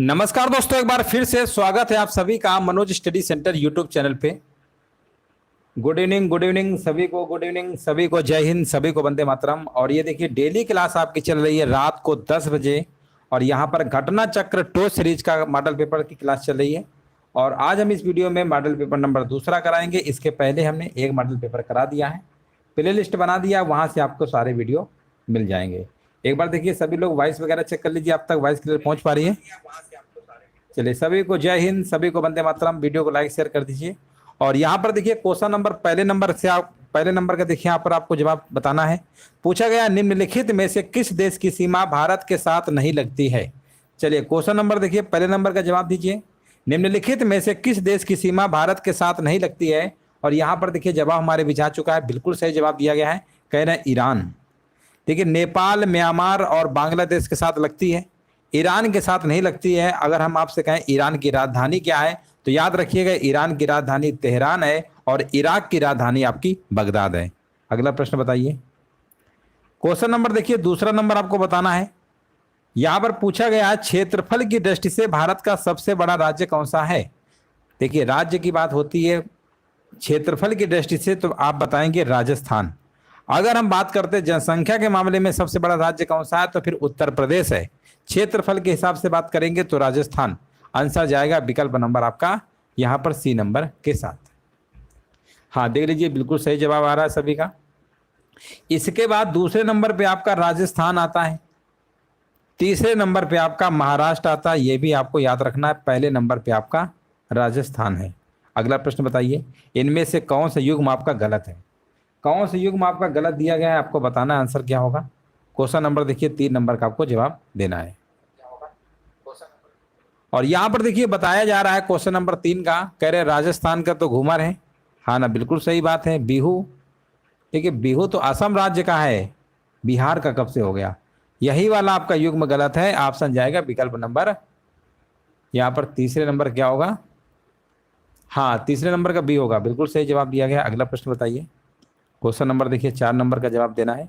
नमस्कार दोस्तों, एक बार फिर से स्वागत है आप सभी का Manoj study centre YouTube channel पे। गुड इवनिंग, गुड इवनिंग सभी को, गुड इवनिंग सभी को, जय हिंद सभी को, वंदे मातरम। और ये देखिए डेली क्लास आपकी चल रही है रात को 10 बजे और यहाँ पर घटना चक्र टो सीरीज का मॉडल पेपर की क्लास चल रही है। और आज हम इस वीडियो में मॉडल पेपर नंबर दूसरा कराएंगे। इसके पहले हमने एक मॉडल पेपर करा दिया है, प्ले लिस्ट बना दिया, वहाँ से आपको सारे वीडियो मिल जाएंगे। एक बार देखिए सभी लोग वॉइस वगैरह चेक कर लीजिए, अब तक वॉइस क्लियर पहुँच पा रही है। चलिए सभी को जय हिंद, सभी को वंदे मातरम। वीडियो को लाइक शेयर कर दीजिए। और यहाँ पर देखिए क्वेश्चन नंबर पहले नंबर से आप पहले नंबर का देखिए, यहाँ पर आपको जवाब बताना है। पूछा गया निम्नलिखित में से किस देश की सीमा भारत के साथ नहीं लगती है। चलिए क्वेश्चन नंबर देखिए, पहले नंबर का जवाब दीजिए। निम्नलिखित में से किस देश की सीमा भारत के साथ नहीं लगती है। और यहाँ पर देखिए जवाब हमारे बिछा चुका है, बिल्कुल सही जवाब दिया गया है। कह रहे हैं ईरान। देखिए नेपाल, म्यांमार और बांग्लादेश के साथ लगती है, ईरान के साथ नहीं लगती है। अगर हम आपसे कहें ईरान की राजधानी क्या है, तो याद रखिएगा ईरान की राजधानी तेहरान है और इराक की राजधानी आपकी बगदाद है। अगला प्रश्न बताइए। क्वेश्चन नंबर देखिए, दूसरा नंबर आपको बताना है। यहां पर पूछा गया है क्षेत्रफल की दृष्टि से भारत का सबसे बड़ा राज्य कौन सा है। देखिए राज्य की बात होती है, क्षेत्रफल की दृष्टि से तो आप बताएंगे राजस्थान। अगर हम बात करते हैं जनसंख्या के मामले में सबसे बड़ा राज्य कौन सा है, तो फिर उत्तर प्रदेश है। क्षेत्रफल के हिसाब से बात करेंगे तो राजस्थान। आंसर जाएगा विकल्प नंबर आपका यहां पर सी नंबर के साथ। हाँ देख लीजिए, बिल्कुल सही जवाब आ रहा है सभी का। इसके बाद दूसरे नंबर पे आपका राजस्थान आता है, तीसरे नंबर पे आपका महाराष्ट्र आता है। यह भी आपको याद रखना है, पहले नंबर पे आपका राजस्थान है। अगला प्रश्न बताइए, इनमें से कौन सा युग्म आपका गलत है। कौन सा युग्म आपका गलत दिया गया है, आपको बताना है आंसर क्या होगा। क्वेश्चन नंबर देखिए 3 नंबर का आपको जवाब देना है। और यहाँ पर देखिए बताया जा रहा है क्वेश्चन नंबर 3 का, कह रहे राजस्थान का तो घूमर है। हाँ ना, बिल्कुल सही बात है। बिहू, देखिए बिहू तो असम राज्य का है, बिहार का कब से हो गया। यही वाला आपका युग्म गलत है। ऑप्शन जाएगा विकल्प नंबर यहाँ पर तीसरे नंबर क्या होगा। हाँ तीसरे नंबर का बी होगा, बिल्कुल सही जवाब दिया गया। अगला प्रश्न बताइए। क्वेश्चन नंबर देखिए 4 नंबर का जवाब देना है।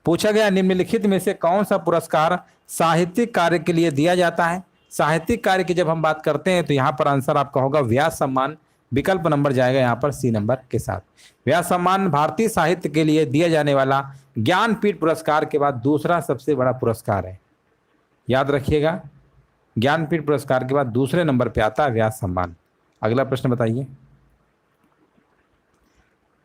पूछा गया निम्नलिखित में से कौन सा पुरस्कार साहित्यिक कार्य के लिए दिया जाता है। साहित्यिक कार्य की जब हम बात करते हैं तो यहाँ पर आंसर आपका होगा व्यास सम्मान। विकल्प नंबर जाएगा यहाँ पर सी नंबर के साथ। व्यास सम्मान भारतीय साहित्य के लिए दिया जाने वाला ज्ञानपीठ पुरस्कार के बाद दूसरा सबसे बड़ा पुरस्कार है। याद रखिएगा, ज्ञानपीठ पुरस्कार के बाद दूसरे नंबर पे आता है व्यास सम्मान। अगला प्रश्न बताइए।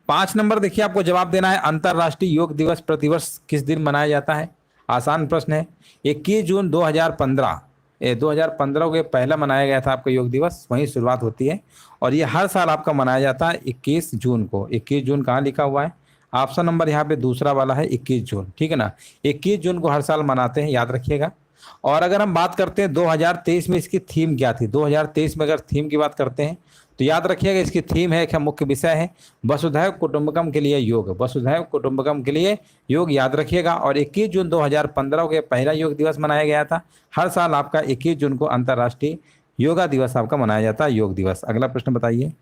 5 नंबर देखिए आपको जवाब देना है। अंतर्राष्ट्रीय योग दिवस प्रतिवर्ष किस दिन मनाया जाता है। आसान प्रश्न है। 21 जून 2015 2015 के पहला मनाया गया था आपका योग दिवस, वहीं शुरुआत होती है। और ये हर साल आपका मनाया जाता है 21 जून को। 21 जून कहाँ लिखा हुआ है, ऑप्शन नंबर यहाँ पे दूसरा वाला है 21 जून, ठीक है ना। 21 जून को हर साल मनाते हैं, याद रखिएगा। और अगर हम बात करते हैं 2023 में इसकी थीम क्या थी, 2023 में अगर थीम की बात करते हैं तो याद रखिएगा इसकी थीम है, क्या मुख्य विषय है, वसुधैव कुटुंबकम के लिए योग। वसुधैव कुटुंबकम के लिए योग, याद रखिएगा। और 21 जून 2015 के पहला योग दिवस मनाया गया था। हर साल आपका 21 जून को अंतर्राष्ट्रीय योगा दिवस आपका मनाया जाता है, योग दिवस। अगला प्रश्न बताइए।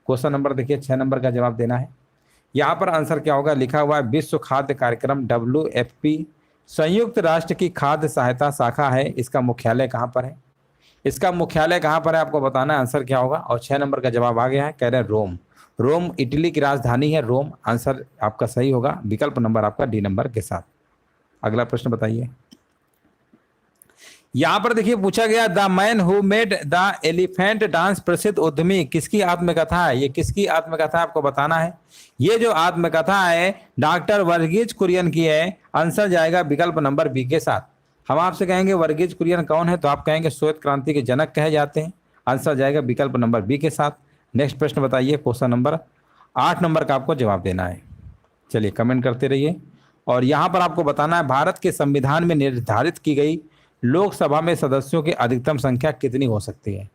क्वेश्चन नंबर देखिए 6 नंबर का जवाब देना है। यहाँ पर आंसर क्या होगा, लिखा हुआ है विश्व खाद्य कार्यक्रम WFP संयुक्त राष्ट्र की खाद्य सहायता शाखा है। इसका मुख्यालय कहाँ पर है। इसका मुख्यालय कहाँ पर है आपको बताना है, आंसर क्या होगा। और 6 नंबर का जवाब आ गया है, कह रहे हैं रोम। रोम इटली की राजधानी है रोम। आंसर आपका सही होगा, विकल्प नंबर आपका डी नंबर के साथ। अगला प्रश्न बताइए। यहां पर देखिए पूछा गया the man who made the elephant dance प्रसिद्ध उद्यमी किसकी आत्मकथा है। ये किसकी आत्मकथा है आपको बताना है। ये जो आत्मकथा है डॉक्टर वर्गीज कुरियन की है। आंसर जाएगा विकल्प नंबर बी के साथ। हम आपसे कहेंगे वर्गीज कुरियन कौन है, तो आप कहेंगे श्वेत क्रांति के जनक कहे जाते हैं। आंसर जाएगा विकल्प नंबर बी के साथ। नेक्स्ट प्रश्न बताइए। क्वेश्चन नंबर 8 नंबर का आपको जवाब देना है। चलिए कमेंट करते रहिए। और यहाँ पर आपको बताना है भारत के संविधान में निर्धारित की गई लोकसभा में सदस्यों की अधिकतम संख्या कितनी हो सकती है।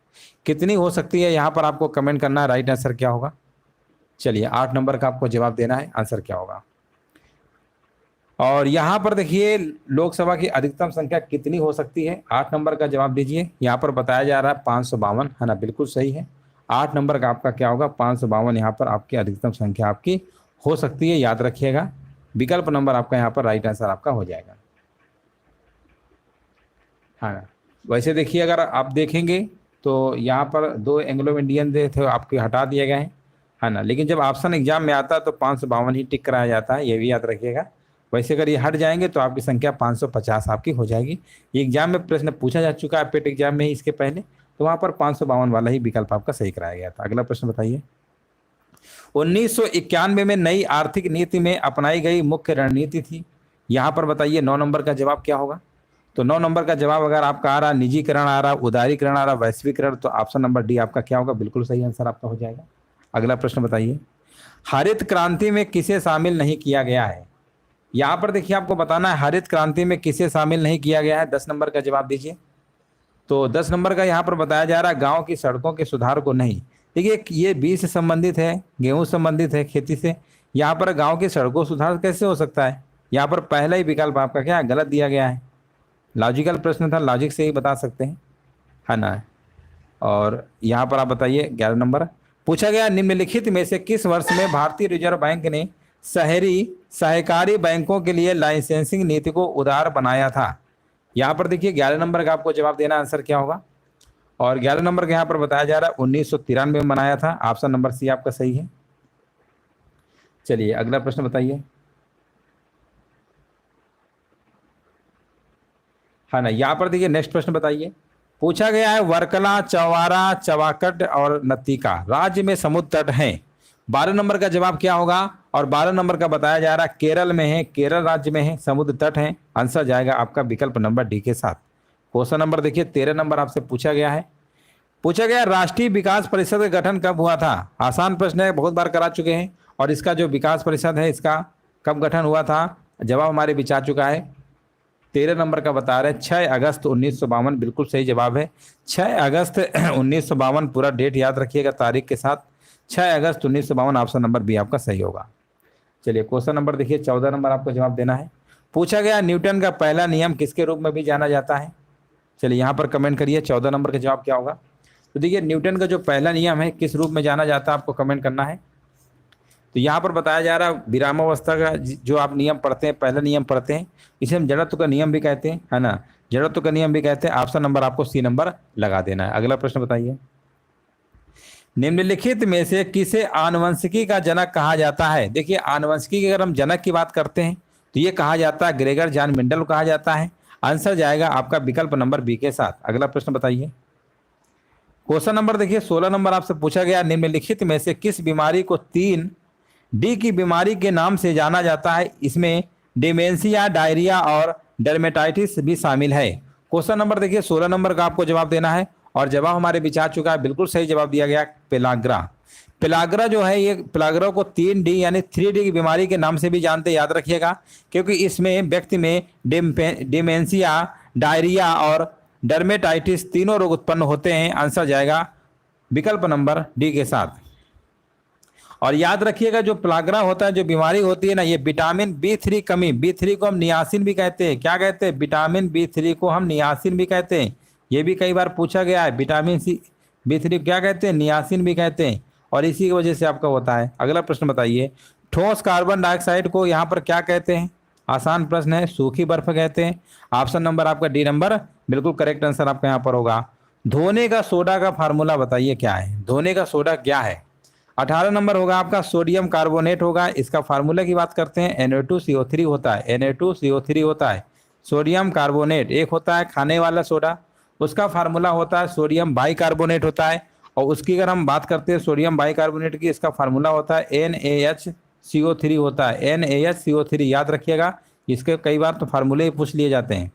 कितनी हो सकती है यहाँ पर आपको कमेंट करना है, राइट आंसर क्या होगा। चलिए 8 नंबर का आपको जवाब देना है, आंसर क्या होगा। और यहाँ पर देखिए लोकसभा की अधिकतम संख्या कितनी हो सकती है, 8 नंबर का जवाब दीजिए। यहाँ पर बताया जा रहा है 552, है ना, बिल्कुल सही है। 8 नंबर का आपका क्या होगा, 552 यहाँ पर आपकी अधिकतम संख्या आपकी हो सकती है, याद रखिएगा। विकल्प नंबर आपका यहाँ पर राइट आंसर आपका हो जाएगा। हाँ वैसे देखिए अगर आप देखेंगे तो यहाँ पर 2 एंग्लो इंडियन थे आपके हटा दिए गए हैं, है ना। लेकिन जब ऑप्शन एग्जाम में आता है तो 552 ही टिक कराया जाता है, ये भी याद रखिएगा। वैसे अगर ये हट जाएंगे तो आपकी संख्या 550 आपकी हो जाएगी। ये एग्जाम में प्रश्न पूछा जा चुका है पेट एग्जाम में ही इसके पहले, तो वहाँ पर 552 वाला ही विकल्प आपका सही कराया गया था। अगला प्रश्न बताइए। 1991 में नई आर्थिक नीति में अपनाई गई मुख्य रणनीति थी। यहाँ पर बताइए 9 नंबर का जवाब क्या होगा। तो 9 नंबर का जवाब अगर आपका आ रहा, निजीकरण आ रहा, उदारीकरण आ रहा, वैश्वीकरण, तो ऑप्शन नंबर डी आपका क्या होगा, बिल्कुल सही आंसर आपका हो जाएगा। अगला प्रश्न बताइए। हरित क्रांति में किसे शामिल नहीं किया गया है। यहाँ पर देखिए आपको बताना है हरित क्रांति में किसे शामिल नहीं किया गया है। 10 नंबर का जवाब दीजिए। तो 10 नंबर का यहाँ पर बताया जा रहा है गाँव की सड़कों के सुधार को नहीं। देखिए ये बीज से संबंधित है, गेहूं संबंधित है, खेती से। यहाँ पर गांव की सड़कों सुधार कैसे हो सकता है। यहाँ पर पहला ही विकल्प आपका क्या है, गलत दिया गया है। लॉजिकल प्रश्न था, लॉजिक से ही बता सकते हैं, है ना। और यहाँ पर आप बताइए 11 नंबर पूछा गया, निम्नलिखित में से किस वर्ष में भारतीय रिजर्व बैंक ने शहरी सहकारी बैंकों के लिए लाइसेंसिंग नीति को उदार बनाया था। यहाँ पर देखिए 11 नंबर का आपको जवाब देना, आंसर क्या होगा। और 11 नंबर का यहाँ पर बताया जा रहा है 1993 में बनाया था। ऑप्शन नंबर सी आपका सही है। चलिए अगला प्रश्न बताइए, है ना। यहाँ पर देखिए नेक्स्ट प्रश्न बताइए। पूछा गया है वर्कला, चवारा, चवाकट और नतीका राज्य में समुद्र तट हैं। 12 नंबर का जवाब क्या होगा। और 12 नंबर का बताया जा रहा है केरल में है, केरल राज्य में है, समुद्र तट है। आंसर जाएगा आपका विकल्प नंबर डी के साथ। क्वेश्चन नंबर देखिए 13 नंबर आपसे पूछा गया है। पूछा गया राष्ट्रीय विकास परिषद का गठन कब हुआ था। आसान प्रश्न है, बहुत बार करा चुके हैं। और इसका जो विकास परिषद है इसका कब गठन हुआ था, जवाब हमारे बीच आ चुका है। 13 नंबर का बता रहे 6 अगस्त 1952, बिल्कुल सही जवाब है। 6 अगस्त 1952 पूरा डेट याद रखिएगा तारीख के साथ। 6 अगस्त 1952 ऑप्शन नंबर बी आपका सही होगा। चलिए क्वेश्चन नंबर देखिए 14 नंबर आपको जवाब देना है। पूछा गया न्यूटन का पहला नियम किसके रूप में भी जाना जाता है। चलिए यहाँ पर कमेंट करिए 14 नंबर का जवाब क्या होगा। तो देखिए न्यूटन का जो पहला नियम है किस रूप में जाना जाता है, आपको कमेंट करना है। तो यहाँ पर बताया जा रहा है विरामावस्था का जो आप नियम पढ़ते हैं, पहला नियम पढ़ते हैं, इसे हम जड़त्व का नियम भी कहते हैं, है ना। जड़त्व का नियम भी कहते हैं। ऑप्शन नंबर आपको सी नंबर लगा देना है। अगला प्रश्न बताइए। निम्नलिखित में से किसे आनुवंशिकी का जनक कहा जाता है। देखिए आनुवंशिकी की अगर हम जनक की बात करते हैं तो ये कहा जाता है ग्रेगर जॉन मेंडल को कहा जाता है। आंसर जाएगा आपका विकल्प नंबर बी के साथ। अगला प्रश्न बताइए। क्वेश्चन नंबर देखिए 16 नंबर आपसे पूछा गया, निम्नलिखित में से किस बीमारी को 3D की बीमारी के नाम से जाना जाता है। इसमें डिमेंशिया, डायरिया और डर्मेटाइटिस भी शामिल है। क्वेश्चन नंबर देखिए 16 नंबर का आपको जवाब देना है। और जवाब हमारे बीच आ चुका है, बिल्कुल सही जवाब दिया गया पेलाग्रा। पेलाग्रा जो है, ये पेलाग्रा को 3D यानी 3D की बीमारी के नाम से भी जानते, याद रखिएगा, क्योंकि इसमें व्यक्ति में डिमेंशिया, डायरिया और डर्मेटाइटिस तीनों रोग उत्पन्न होते हैं। आंसर जाएगा विकल्प नंबर डी के साथ। और याद रखिएगा जो पेलाग्रा होता है, जो बीमारी होती है ना, ये विटामिन B3 कमी, B3 को हम नियासिन भी कहते हैं। क्या कहते हैं, विटामिन B3 को हम नियासिन भी कहते हैं। ये भी कई बार पूछा गया है, विटामिन B3 क्या कहते हैं, नियासिन भी कहते हैं। और इसी की वजह से आपका होता है। अगला प्रश्न बताइए। ठोस कार्बन डाइऑक्साइड को यहाँ पर क्या कहते हैं। आसान प्रश्न है, सूखी बर्फ कहते हैं। ऑप्शन नंबर आपका डी नंबर बिल्कुल करेक्ट आंसर आपका यहाँ पर होगा। धोने का सोडा का फार्मूला बताइए क्या है। धोने का सोडा क्या है। 18 नंबर होगा आपका सोडियम कार्बोनेट होगा। इसका फार्मूला की बात करते हैं, Na2CO3 होता है, Na2CO3 होता है। सोडियम कार्बोनेट एक होता है खाने वाला सोडा, उसका फार्मूला होता है सोडियम बाइकार्बोनेट होता है। और उसकी अगर हम बात करते हैं सोडियम बाइकार्बोनेट की, इसका फार्मूला होता है NaHCO3 होता है, NaHCO3 याद रखिएगा। इसके कई बार तो फार्मूले पूछ लिए जाते हैं।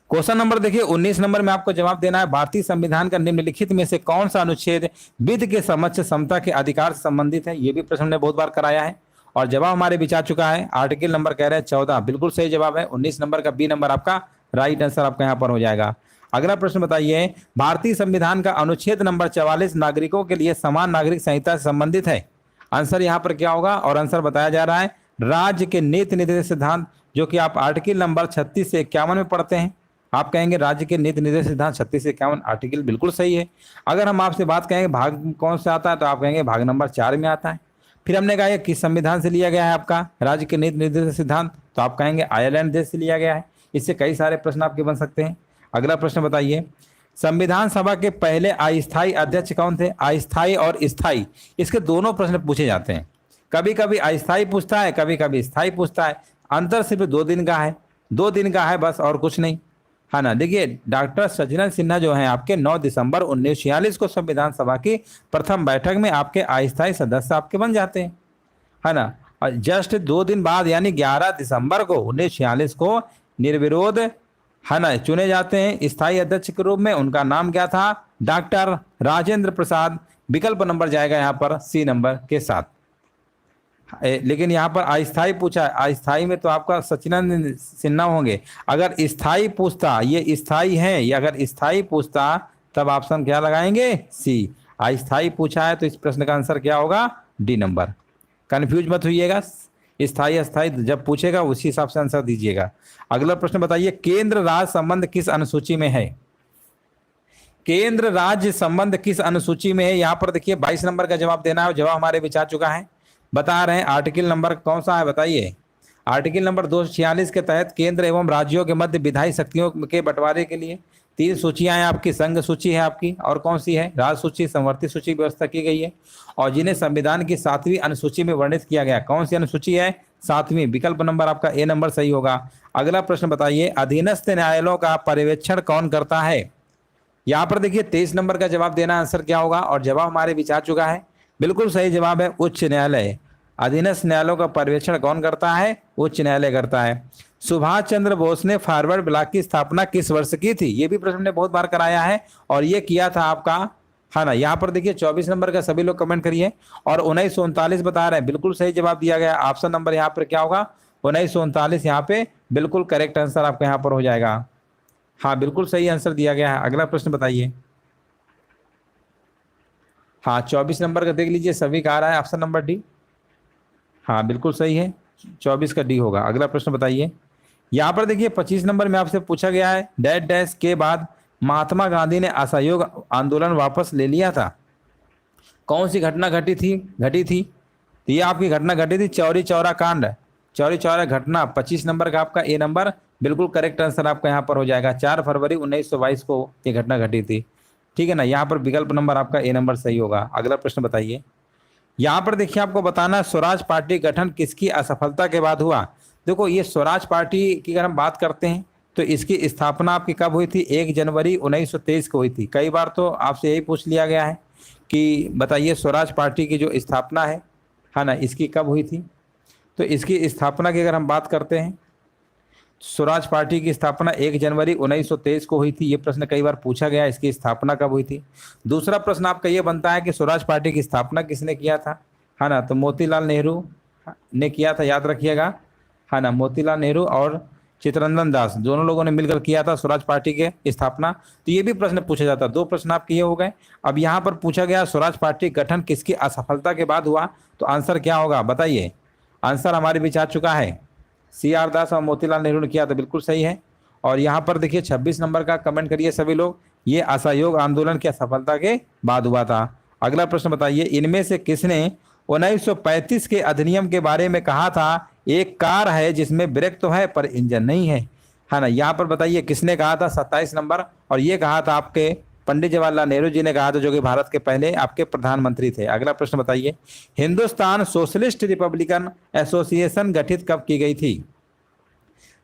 क्वेश्चन नंबर देखिए 19 नंबर में आपको जवाब देना है। भारतीय संविधान का निम्नलिखित में से कौन सा अनुच्छेद विधि के समक्ष समता के अधिकार से संबंधित है। ये भी प्रश्न हमने बहुत बार कराया है और जवाब हमारे बीच आ चुका है। आर्टिकल नंबर कह रहे हैं 14, बिल्कुल सही जवाब है। 19 नंबर का बी नंबर आपका राइट आंसर आपका यहाँ पर हो जाएगा। अगला प्रश्न बताइए। भारतीय संविधान का अनुच्छेद नंबर 44 नागरिकों के लिए समान नागरिक संहिता से संबंधित है। आंसर यहाँ पर क्या होगा। और आंसर बताया जा रहा है राज्य के नीति निर्देश सिद्धांत, जो कि आप आर्टिकल नंबर 36 से 51 में पढ़ते हैं। आप कहेंगे राज्य के नीति निर्देश सिद्धांत 36 से 51 आर्टिकल बिल्कुल सही है। अगर हम आपसे बात कहेंगे भाग कौन से आता है, तो आप कहेंगे भाग नंबर 4 में आता है। फिर हमने कहा किस संविधान से लिया गया है आपका राज्य के नीति निर्देश सिद्धांत, तो आप कहेंगे आयरलैंड देश से लिया गया है। इससे कई सारे प्रश्न आपके बन सकते हैं। अगला प्रश्न बताइए, संविधान सभा के पहले अस्थायी अध्यक्ष कौन थे? अस्थायी और स्थायी, इसके दोनों प्रश्न पूछे जाते हैं। कभी कभी अस्थायी पूछता है, कभी कभी स्थायी पूछता है। अंतर सिर्फ 2 दिन का है, 2 दिन का है बस, और कुछ नहीं, है ना। देखिए, डॉक्टर सज्जनर सिन्हा जो है आपके 9 दिसंबर 1946 को संविधान सभा की प्रथम बैठक में आपके अस्थायी सदस्य आपके बन जाते हैं, है ना। और जस्ट 2 दिन बाद यानी 11 दिसंबर को 1946 को निर्विरोध, है ना, चुने जाते हैं स्थायी अध्यक्ष के रूप में। उनका नाम क्या था? डॉक्टर राजेंद्र प्रसाद। विकल्प नंबर जाएगा यहाँ पर सी नंबर के साथ। लेकिन यहाँ पर अस्थायी पूछा है, अस्थायी में तो आपका सचिदानंद सिन्हा होंगे। अगर स्थायी पूछता, ये स्थायी है, या अगर स्थायी पूछता तब ऑप्शन क्या लगाएंगे? सी। अस्थायी पूछा है तो इस प्रश्न का आंसर क्या होगा? D number. कंफ्यूज मत होइएगा, स्थायी अस्थायी जब पूछेगा उसी हिसाब से आंसर दीजिएगा। अगला प्रश्न बताइए, केंद्र राज्य संबंध किस अनुसूची में है? केंद्र राज्य संबंध किस अनुसूची में है? यहाँ पर देखिए 22 नंबर का जवाब देना है। जवाब हमारे विचार चुका है, बता रहे हैं। आर्टिकल नंबर कौन सा है बताइए? आर्टिकल नंबर 246 के तहत केंद्र एवं राज्यों के मध्य विधायी शक्तियों के बंटवारे के लिए 3 सूचियां हैं आपकी। संघ सूची है आपकी, और कौन सी है? राज्य सूची, संवर्ती सूची व्यवस्था की गई है, और जिन्हें संविधान की 7वीं अनुसूची में वर्णित किया गया। कौन सी अनुसूची है? 7वीं। विकल्प नंबर आपका ए नंबर सही होगा। अगला प्रश्न बताइए, अधीनस्थ न्यायालयों का पर्यवेक्षण कौन करता है? यहाँ पर देखिए 23 नंबर का जवाब देना, आंसर क्या होगा? और जवाब हमारे विचार चुका है, बिल्कुल सही जवाब है उच्च न्यायालय। अधीनस्थ न्यायालयों का पर्यवेक्षण कौन करता है? उच्च न्यायालय करता है। सुभाष चंद्र बोस ने फॉरवर्ड ब्लॉक की स्थापना किस वर्ष की थी? ये भी प्रश्न ने बहुत बार कराया है, और ये किया था आपका, है ना। यहाँ पर देखिए 24 नंबर का सभी लोग कमेंट करिए, और 1939 बता रहे हैं, बिल्कुल सही जवाब दिया गया। ऑप्शन नंबर यहाँ पर क्या होगा? 1939 यहाँ पे बिल्कुल करेक्ट आंसर आपका यहाँ पर हो जाएगा। हाँ, बिल्कुल सही आंसर दिया गया है। अगला प्रश्न बताइए। हाँ, 24 नंबर का देख लीजिए, सभी का आ रहा है ऑप्शन नंबर डी। हाँ, बिल्कुल सही है, 24 का डी होगा। अगला प्रश्न बताइए। यहाँ पर देखिए 25 नंबर में आपसे पूछा गया है, डैश डैश के बाद महात्मा गांधी ने असहयोग आंदोलन वापस ले लिया था। कौन सी घटना घटी थी? तो ये आपकी घटना घटी थी चौरी चौरा कांड, चौरी चौरा घटना। 25 नंबर का आपका ए नंबर बिल्कुल करेक्ट आंसर आपका यहाँ पर हो जाएगा। 4 फरवरी 1922 को ये घटना घटी थी, ठीक है ना। यहाँ पर विकल्प नंबर आपका ए नंबर सही होगा। अगला प्रश्न बताइए। यहाँ पर देखिए आपको बताना है, स्वराज पार्टी गठन किसकी असफलता के बाद हुआ? देखो, ये स्वराज पार्टी की अगर हम बात करते हैं तो इसकी स्थापना आपकी कब हुई थी? 1 जनवरी 1923 को हुई थी। कई बार तो आपसे यही पूछ लिया गया है कि बताइए स्वराज पार्टी की जो स्थापना है ना, इसकी कब हुई थी? तो इसकी स्थापना की अगर हम बात करते हैं, स्वराज पार्टी की स्थापना 1 जनवरी 1923 को हुई थी। ये प्रश्न कई बार पूछा गया, इसकी स्थापना कब हुई थी। दूसरा प्रश्न आपका ये बनता है कि स्वराज पार्टी की स्थापना किसने किया था, है ना। तो मोतीलाल नेहरू ने किया था, याद रखिएगा, है ना। मोतीलाल नेहरू और चित्तरंजन दास दोनों लोगों ने मिलकर किया था स्वराज पार्टी के स्थापना। तो ये भी प्रश्न पूछा जाता है। 2 प्रश्न आपके ये हो गए। अब यहाँ पर पूछा गया स्वराज पार्टी गठन किसकी असफलता के बाद हुआ, तो आंसर क्या होगा बताइए? आंसर हमारे विचार चुका है, CR दास और मोतीलाल नेहरू ने किया था, बिल्कुल सही है। और यहाँ पर देखिए 26 नंबर का कमेंट करिए सभी लोग, ये असहयोग आंदोलन की असफलता के बाद हुआ था। अगला प्रश्न बताइए, इनमें से किसने 1935 के अधिनियम के बारे में कहा था, एक कार है जिसमें ब्रेक तो है पर इंजन नहीं है ना। यहाँ पर बताइए किसने कहा था? 27 नंबर। और ये कहा था आपके पंडित जवाहरलाल नेहरू जी ने कहा था, जो कि भारत के पहले आपके प्रधानमंत्री थे। अगला प्रश्न बताइए, हिंदुस्तान सोशलिस्ट रिपब्लिकन एसोसिएशन गठित कब की गई थी?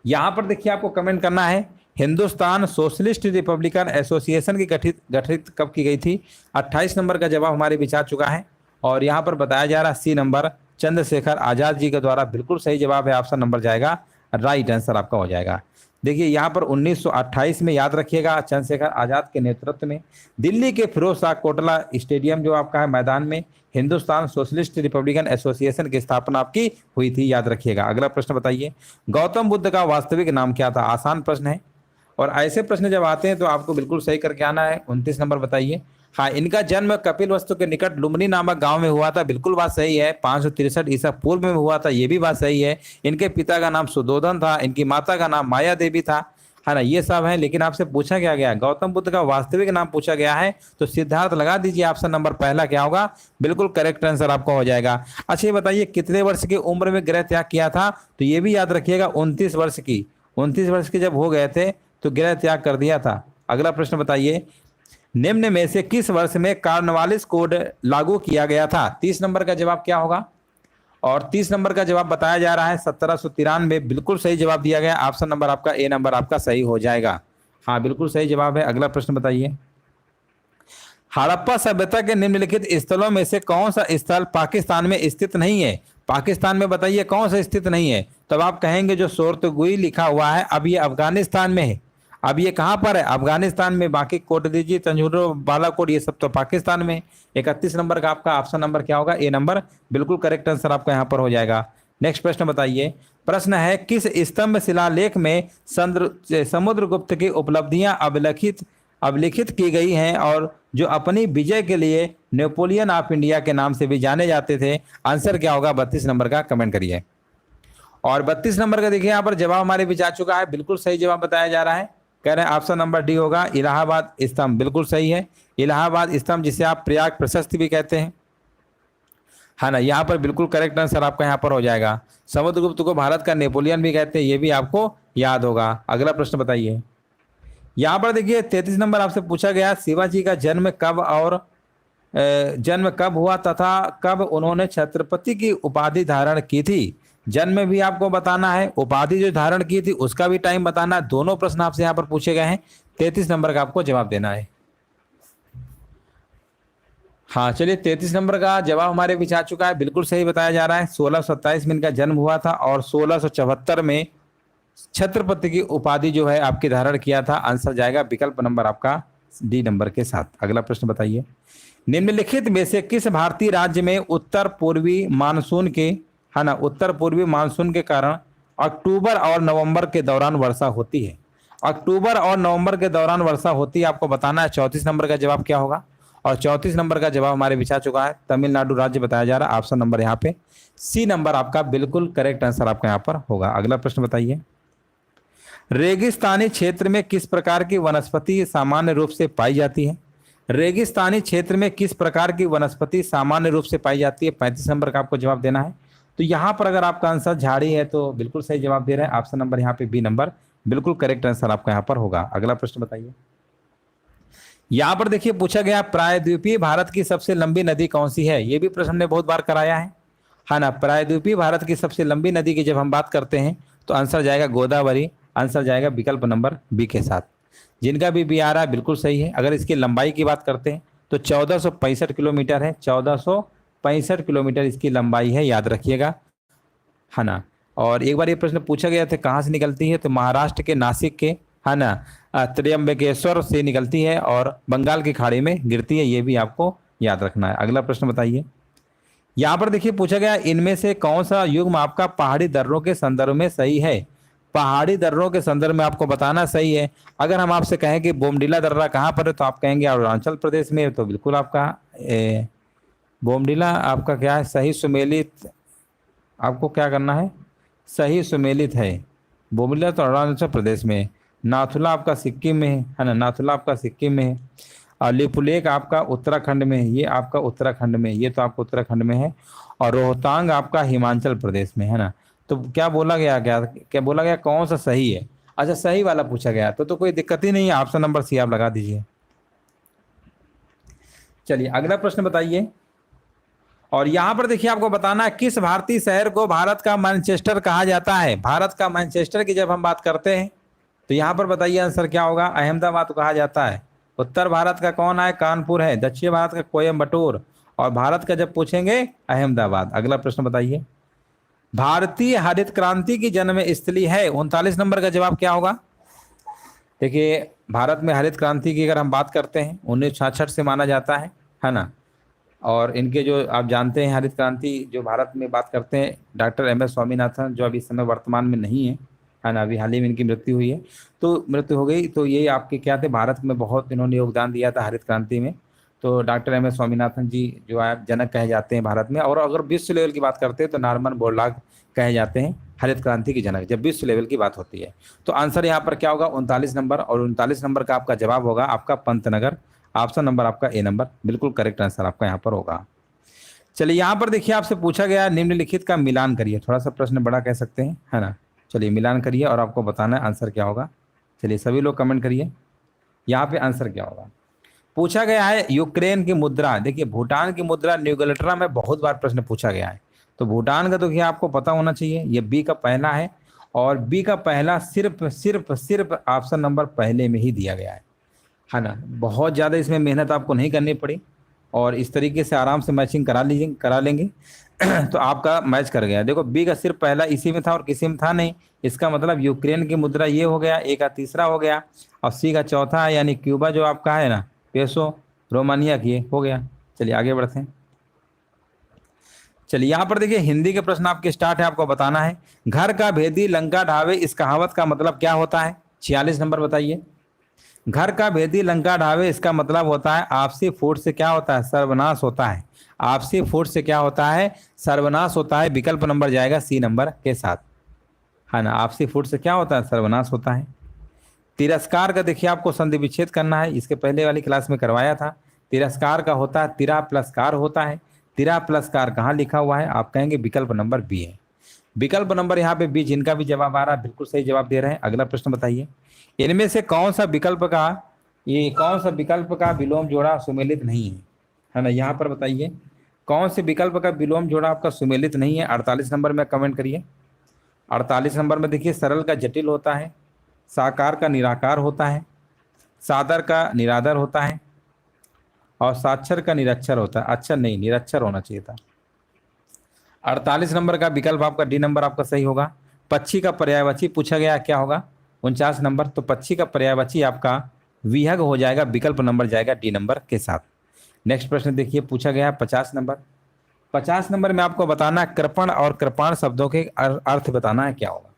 यहां पर देखिए आपको कमेंट करना है, हिंदुस्तान सोशलिस्ट रिपब्लिकन एसोसिएशन की गठित कब की गई थी? 28 नंबर का जवाब हमारे विचार चुका है, और यहाँ पर बताया जा रहा है सी नंबर, चंद्रशेखर आजाद जी के द्वारा। बिल्कुल सही जवाब है, ऑप्शन नंबर जाएगा, राइट आंसर आपका हो जाएगा। देखिए यहाँ पर 1928 में, याद रखिएगा, चंद्रशेखर आजाद के नेतृत्व में दिल्ली के फिरोज शाह कोटला स्टेडियम जो आपका है मैदान में हिंदुस्तान सोशलिस्ट रिपब्लिकन एसोसिएशन की स्थापना आपकी हुई थी, याद रखिएगा। अगला प्रश्न बताइए, गौतम बुद्ध का वास्तविक नाम क्या था? आसान प्रश्न है, और ऐसे प्रश्न जब आते हैं तो आपको बिल्कुल सही करके आना है। 29 नंबर बताइए। हाँ, इनका जन्म कपिलवस्तु के निकट लुम्बिनी नामक गांव में हुआ था, बिल्कुल बात सही है। 563 ईसा पूर्व में हुआ था, ये भी बात सही है। इनके पिता का नाम सुदोधन था, इनकी माता का नाम माया देवी था, है ना। ये सब है, लेकिन आपसे पूछा क्या गया? गौतम बुद्ध का वास्तविक नाम पूछा गया है, तो सिद्धार्थ लगा दीजिए। ऑप्शन नंबर पहला क्या होगा? बिल्कुल करेक्ट आंसर आपका हो जाएगा। अच्छा, ये बताइए कितने वर्ष की उम्र में गृह त्याग किया था? तो ये भी याद रखिएगा 29 वर्ष की। 29 वर्ष के जब हो गए थे तो गृह त्याग कर दिया था। अगला प्रश्न बताइए, निम्न में से किस वर्ष में कार्नवालिस कोड लागू किया गया था? 30 नंबर का जवाब क्या होगा? और 30 नंबर का जवाब बताया जा रहा है 1793। बिल्कुल सही जवाब दिया गया। ऑप्शन नंबर आपका ए नंबर आपका सही हो जाएगा। हाँ, बिल्कुल सही जवाब है। अगला प्रश्न बताइए, हड़प्पा सभ्यता के निम्नलिखित स्थलों में से कौन सा स्थल पाकिस्तान में स्थित नहीं है? पाकिस्तान में बताइए कौन सा स्थित नहीं है? तब आप कहेंगे जो सोर्तगुई लिखा हुआ है, अब ये अफगानिस्तान में है। अब ये कहाँ पर है? अफगानिस्तान में। बाकी कोटदीजी, तंजौर, बालाकोट, ये सब तो पाकिस्तान में। 31 नंबर का आपका ऑप्शन नंबर क्या होगा? ए नंबर बिल्कुल करेक्ट आंसर आपका यहाँ पर हो जाएगा। नेक्स्ट प्रश्न बताइए, प्रश्न है, किस स्तंभ शिलालेख में समुद्रगुप्त की उपलब्धियां अभिलिखित की गई हैं और जो अपनी विजय के लिए नेपोलियन ऑफ इंडिया के नाम से भी जाने जाते थे? आंसर क्या होगा 32 नंबर का? कमेंट करिए। और 32 नंबर का देखिए यहाँ पर जवाब हमारे बीच आ चुका है। बिल्कुल सही जवाब बताया जा रहा है। कह रहे हैं ऑप्शन नंबर डी होगा, इलाहाबाद स्तंभ। बिल्कुल सही है, इलाहाबाद स्तंभ, जिसे आप प्रयाग प्रशस्ति भी कहते हैं, है ना। यहाँ पर बिल्कुल करेक्ट आंसर आपका यहाँ पर हो जाएगा। समुद्रगुप्त को भारत का नेपोलियन भी कहते हैं, ये भी आपको याद होगा। अगला प्रश्न बताइए, यहाँ पर देखिए 33 नंबर आपसे पूछा गया, शिवाजी का जन्म कब हुआ तथा कब उन्होंने छत्रपति की उपाधि धारण की थी? जन्म भी आपको बताना है, उपाधि जो धारण की थी उसका भी टाइम बताना है। दोनों प्रश्न आपसे यहाँ पर पूछे गए हैं। 33 नंबर का आपको जवाब देना है। हाँ चलिए, 33 नंबर का जवाब हमारे बीच आ चुका है। बिल्कुल सही बताया जा रहा है। 1627 में इनका जन्म हुआ था और 1674 में छत्रपति की उपाधि जो है आपकी धारण किया था। आंसर जाएगा विकल्प नंबर आपका डी नंबर के साथ। अगला प्रश्न बताइए, निम्नलिखित में से किस भारतीय राज्य में उत्तर पूर्वी मानसून के, है ना, उत्तर पूर्वी मानसून के कारण अक्टूबर और नवंबर के दौरान वर्षा होती है? अक्टूबर और नवंबर के दौरान वर्षा होती है, आपको बताना है। 34 नंबर का जवाब क्या होगा? और 34 नंबर का जवाब हमारे बिछा चुका है, तमिलनाडु राज्य बताया जा रहा है। ऑप्शन नंबर यहाँ पे सी नंबर आपका बिल्कुल करेक्ट आंसर आपका यहाँ पर होगा। अगला प्रश्न बताइए, रेगिस्तानी क्षेत्र में किस प्रकार की वनस्पति सामान्य रूप से पाई जाती है? रेगिस्तानी क्षेत्र में किस प्रकार की वनस्पति सामान्य रूप से पाई जाती है? 35 नंबर का आपको जवाब देना है। तो यहाँ पर अगर आपका आंसर झाड़ी है तो बिल्कुल सही जवाब दे रहे हैं। ऑप्शन नंबर यहाँ पे बी नंबर बिल्कुल करेक्ट आंसर आपका यहाँ पर होगा। अगला प्रश्न बताइए, यहाँ पर देखिए पूछा गया, प्रायद्वीपीय भारत की सबसे लंबी नदी कौन सी है? ये भी प्रश्न हमने बहुत बार कराया है ना। प्रायद्वीपीय भारत की सबसे लंबी नदी की जब हम बात करते हैं तो आंसर जाएगा गोदावरी। आंसर जाएगा विकल्प नंबर बी के साथ। जिनका भी बी आ रहा है बिल्कुल सही है। अगर इसकी लंबाई की बात करते हैं तो 1465 किलोमीटर है। 1465 किलोमीटर इसकी लंबाई है, याद रखिएगा, है ना। और एक बार ये प्रश्न पूछा गया था कहाँ से निकलती है, तो महाराष्ट्र के नासिक के, है ना, त्र्यंबकेश्वर से निकलती है और बंगाल की खाड़ी में गिरती है। ये भी आपको याद रखना है। अगला प्रश्न बताइए, यहाँ पर देखिए पूछा गया, इनमें से कौन सा युग्म आपका पहाड़ी दर्रों के संदर्भ में सही है? पहाड़ी दर्रों के संदर्भ में आपको बताना सही है। अगर हम आपसे कहें कि बोमडीला दर्रा कहाँ पर है तो आप कहेंगे अरुणाचल प्रदेश में, तो बिल्कुल आपका बोमडीला आपका क्या है? सही सुमेलित, आपको क्या करना है? सही सुमेलित है। बोमडीला तो अरुणाचल प्रदेश में है। नाथुला आपका सिक्किम में है ना, नाथुला आपका सिक्किम में है। और लिपुलेख आपका उत्तराखंड में है, ये आपका उत्तराखंड में, ये तो आपका उत्तराखंड में है। और रोहतांग आपका हिमाचल प्रदेश में, है ना। तो क्या बोला गया, क्या बोला गया, कौन सा सही है? अच्छा, सही वाला पूछा गया तो कोई दिक्कत ही नहीं है। ऑप्शन नंबर सी आप लगा दीजिए। चलिए अगला प्रश्न बताइए, और यहाँ पर देखिए आपको बताना है, किस भारतीय शहर को भारत का मैनचेस्टर कहा जाता है? भारत का मैनचेस्टर की जब हम बात करते हैं तो यहाँ पर बताइए आंसर क्या होगा? अहमदाबाद कहा जाता है। उत्तर भारत का कौन है? कानपुर है। दक्षिण भारत का कोयम्बटूर। और भारत का जब पूछेंगे अहमदाबाद। अगला प्रश्न बताइए, भारतीय हरित क्रांति की जन्म स्थली है? 39 नंबर का जवाब क्या होगा? देखिए भारत में हरित क्रांति की अगर हम बात करते हैं 1966 से माना जाता है ना। और इनके जो आप जानते हैं हरित क्रांति जो भारत में बात करते हैं, डॉक्टर एम एस स्वामीनाथन, जो अभी इस समय वर्तमान में नहीं है ना, अभी हाल ही में इनकी मृत्यु हुई है, तो मृत्यु हो गई। तो ये आपके क्या थे, भारत में बहुत इन्होंने योगदान दिया था हरित क्रांति में। तो डॉक्टर एम एस स्वामीनाथन जी जो है जनक कहे जाते हैं भारत में। और अगर विश्व लेवल की बात करते हैं तो नॉर्मन बोरलॉग कहे जाते हैं हरित क्रांति की जनक, जब विश्व लेवल की बात होती है। तो आंसर यहाँ पर क्या होगा? 39 नंबर। और 39 नंबर का आपका जवाब होगा आपका पंतनगर। ऑप्शन नंबर आपका ए नंबर बिल्कुल करेक्ट आंसर आपका यहाँ पर होगा। चलिए यहाँ पर देखिए आपसे पूछा गया, निम्नलिखित का मिलान करिए। थोड़ा सा प्रश्न बड़ा कह सकते हैं, है ना। चलिए मिलान करिए और आपको बताना है आंसर क्या होगा। चलिए सभी लोग कमेंट करिए यहाँ पे आंसर क्या होगा। पूछा गया है यूक्रेन की मुद्रा, देखिए भूटान की मुद्रा न्यूगलेट्रा में बहुत बार प्रश्न पूछा गया है, तो भूटान का तो क्या आपको पता होना चाहिए, ये बी का पहला है, और बी का पहला सिर्फ सिर्फ सिर्फ ऑप्शन नंबर पहले में ही दिया गया है ना। बहुत ज़्यादा इसमें मेहनत आपको नहीं करनी पड़ी, और इस तरीके से आराम से मैचिंग करा लेंगे तो आपका मैच कर गया। देखो बी का सिर्फ पहला इसी में था और किसी में था नहीं, इसका मतलब यूक्रेन की मुद्रा ये हो गया, ए का तीसरा हो गया, और सी का चौथा है यानी क्यूबा जो आपका है ना, पेसो रोमानिया की हो गया। चलिए आगे बढ़ते हैं। चलिए यहाँ पर देखिए हिंदी के प्रश्न आपके स्टार्ट है, आपको बताना है घर का भेदी लंका ढावे, इस कहावत का मतलब क्या होता है। 46 नंबर बताइए। घर का भेदी लंका ढावे, इसका मतलब होता है आपसी फूट से क्या होता है, सर्वनाश होता है। आपसी फूट से क्या होता है, सर्वनाश होता है। विकल्प नंबर जाएगा सी नंबर के साथ, है ना। आपसी फूट से क्या होता है, सर्वनाश होता है। तिरस्कार का देखिए आपको संधि विच्छेद करना है, इसके पहले वाली क्लास में करवाया था। तिरस्कार का होता है तिरा प्लस कार होता है। तिरा प्लस कार कहाँ लिखा हुआ है, आप कहेंगे विकल्प नंबर बी है। विकल्प नंबर यहाँ पे बी, जिनका भी जवाब आ रहा है बिल्कुल सही जवाब दे रहे हैं। अगला प्रश्न बताइए, इनमें से कौन सा विकल्प का विलोम जोड़ा सुमेलित नहीं है ना। यहाँ पर बताइए कौन से विकल्प का विलोम जोड़ा आपका सुमेलित नहीं है। 48 नंबर में कमेंट करिए। 48 नंबर में देखिए सरल का जटिल होता है, साकार का निराकार होता है, सादर का निरादर होता है, और साक्षर का निरक्षर होता है। अक्षर नहीं, निरक्षर होना चाहिए था। 48 नंबर का विकल्प आपका डी नंबर आपका सही होगा। पक्षी का पर्यायवाची पूछा गया, क्या होगा 49 नंबर, तो पक्षी का पर्यायवाची आपका विहग हो जाएगा। विकल्प नंबर जाएगा डी नंबर के साथ। नेक्स्ट प्रश्न देखिए पूछा गया 50 नंबर। 50 नंबर में आपको बताना है कृपण और कृपाण शब्दों के अर्थ बताना है क्या होगा।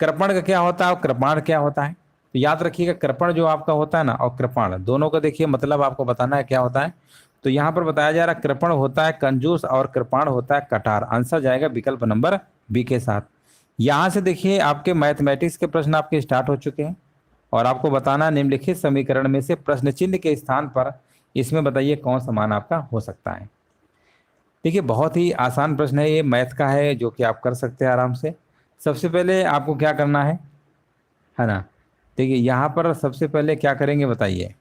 कृपण का क्या होता है और कृपाण क्या होता है, तो याद रखिएगा कृपण जो आपका होता है ना और कृपाण दोनों का देखिए मतलब आपको बताना है क्या होता है। तो यहाँ पर बताया जा रहा है कृपण होता है कंजूस और कृपाण होता है कटार। आंसर जाएगा विकल्प नंबर बी के साथ। यहाँ से देखिए आपके मैथमेटिक्स के प्रश्न आपके स्टार्ट हो चुके हैं, और आपको बताना निम्नलिखित समीकरण में से प्रश्न चिन्ह के स्थान पर इसमें बताइए कौन सा मान आपका हो सकता है। देखिए बहुत ही आसान प्रश्न है, ये मैथ का है जो कि आप कर सकते हैं आराम से। सबसे पहले आपको क्या करना है ना। देखिए यहाँ पर सबसे पहले क्या करेंगे बताइए,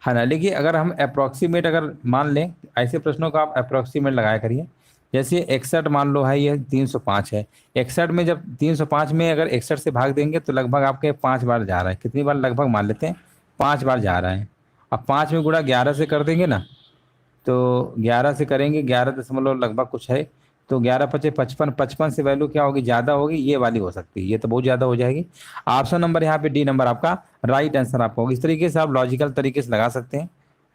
है ना। देखिए अगर हम अप्रोक्सीमेट अगर मान लें, ऐसे प्रश्नों का आप अप्रोक्सीमेट लगाया करिए। जैसे 61 मान लो है, ये 305 है। 61 में जब 305 में अगर 61 से भाग देंगे तो लगभग आपके 5 बार जा रहा है। कितनी बार लगभग मान लेते हैं, 5 बार जा रहा है। अब 5 में गुणा 11 से कर देंगे ना, तो 11 से करेंगे, 11 दशमलव लगभग कुछ है, तो 11 पचे 55, 55 से वैल्यू क्या होगी, ज़्यादा होगी, ये वाली हो सकती है, ये तो बहुत ज़्यादा हो जाएगी। ऑप्शन नंबर यहाँ पे डी नंबर आपका राइट आंसर आपका होगा। इस तरीके से आप लॉजिकल तरीके से लगा सकते हैं,